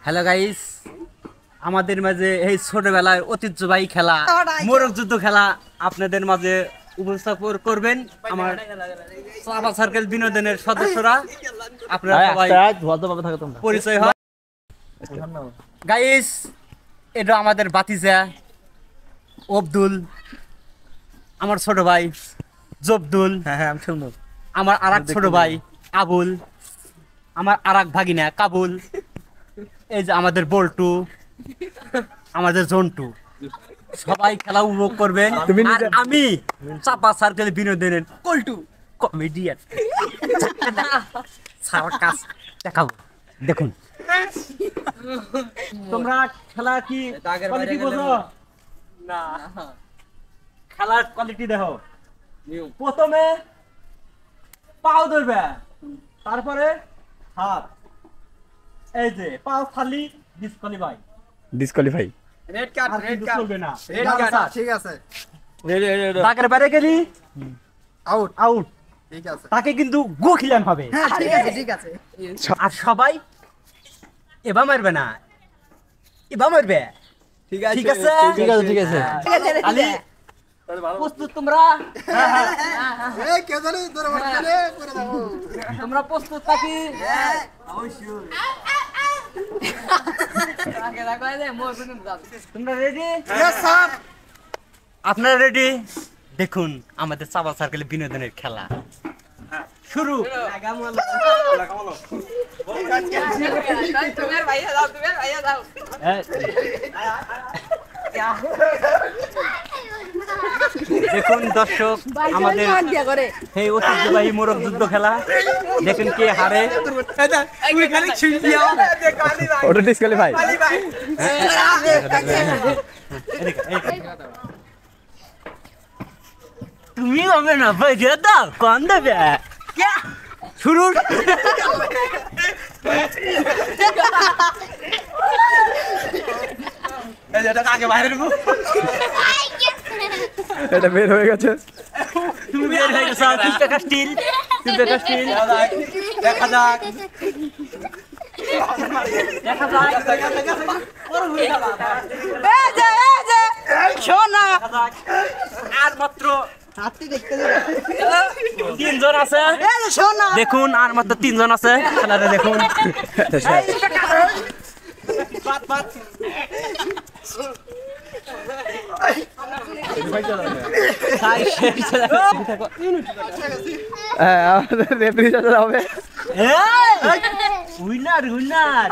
Hello guys, আমাদের মাঝে এই ছোটবেলায় ঐতিহ্যবাহী খেলা মোরগ যুদ্ধ খেলা আপনাদের মাঝে উপস্থাপন করবেন আমার সাবা সার্কেল বিনোদনের সদস্যরা। আপনারা সবাই পরিচয় হয়। গাইস, এটা আমাদের বাতিজা আব্দুল, আমার ছোট ভাই জব্দুল, আমার আরেক ছোট ভাই আবুল, আমার আরেক ভাগিনা কাবুল, এই যে আমাদের বল্টু, আমাদের জন্টু। সবাই খেলা উপভোগ করবেন। আর আমি চাপা সার্কেল বিনোদনের কল্টু কমেডিয়ান সার্কাস দেখাবো। দেখুন তোমরা খেলা কি কোয়ালিটি বোঝো না? খেলার কোয়ালিটি দেখো। প্রথমে পাও ধরবে, তারপরে হাত, এই যে পাও খালি ডিসকোয়ালিফাই। রেড কার্ড চলবে না। রেড কার্ড ঠিক আছে। দাগের বাইরে গেলি আউট ঠিক আছে। তাকে কিন্তু গো খিলান হবে। হ্যাঁ ঠিক আছে। আর সবাই এবা মারবে না, এবা মারবে। ঠিক আছে আলী, প্রস্তুত তোমরা? এই কে জানি তোরা মারলে করে দাও। তোমরা প্রস্তুত থাকি? হ্যাঁ অবশ্যই। তোমরা রেডি? Yes sir. আপনারা রেডি? দেখুন আমাদের চাবা সার্কেল বিনোদনের খেলা শুরু। দেখুন দর্শক, আমাদের এই ঐতিহ্যবাহী মোরগ যুদ্ধ খেলা দেখুন কে হারে। তুমি হবে না বুঝে দাও, কন দেবে শুরু। এটা বের হয়ে গেছে। তুমি বের হয়ে গেছো। 3 টাকা স্টিল, 3 টাকা স্টিল। দেখা যাক শোনা। আর মাত্র 3 জন আছে। দেখুন আর মাত্র 3 জন আছে খেলাটা দেখুন। Winner winner